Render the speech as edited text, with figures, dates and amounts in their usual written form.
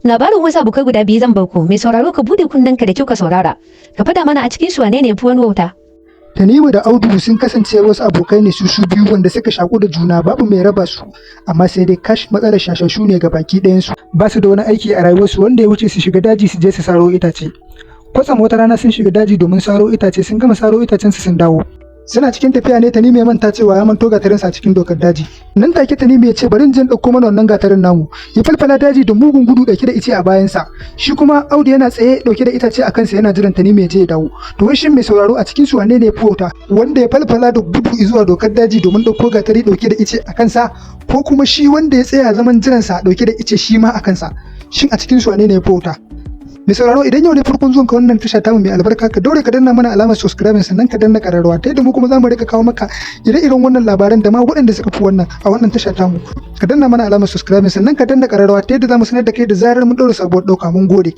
Labarin wasu abokai guda biyu zan barku, mai sauraro ka bude kunnen ka da kyau ka saurara. Ka faɗa mana a cikin su wane ne fi wani wauta? Tanimu da Audu sun kasance wasu abokai ne su biyu wanda suka shaku da juna babu mai raba su, amma sai dai kash matsalar shashashu ne ga baki ɗayan su. Ba su da wani aiki a rayuwarsu wanda ya wuce su shiga daji su je su saro itace. Kwatsam wata rana sun shiga daji domin saro itace, sun gama saro itacen su sun dawo. Suna cikin tafiya ne Tanimu ya manta cewa ya manto gatarin sa cikin dokar daji. Nan take Tanimu ya ce bari in je ɗauko mana wannan gatarin namu. Ya falfala daji da mugun gudu dauke da ice a bayansa. Shi kuma Audu yana tsaye dauke da itace a kansa yana jiran Tanimu ya je ya dawo. To wai shin mai sauraro a cikin su wanne ne ya fota? Wanda ya falfala da gudu zuwa dokar daji domin ɗauko gatari dauke da ice a kansa, ko kuma shi wanda ya tsaya zaman jiransa dauke da ice shi ma a kansa? Shin a cikin su wanne ne ya fota? Mai sauraro idan yau ne farkon zuwan ka wannan tasha tamu mai albarka, ka daure ka danna mana alamar subscribe sannan ka danna kararrawa ta yadda mu kuma zamu rika kawo maka ire-iren wannan labaran da ma waɗanda suka fi wannan a wannan tasha tamu. Ka danna mana alamar subscribe sannan ka danna kararrawa ta yadda zamu sanar da kai da zarar mun daura sabuwar dauka. Mun gode.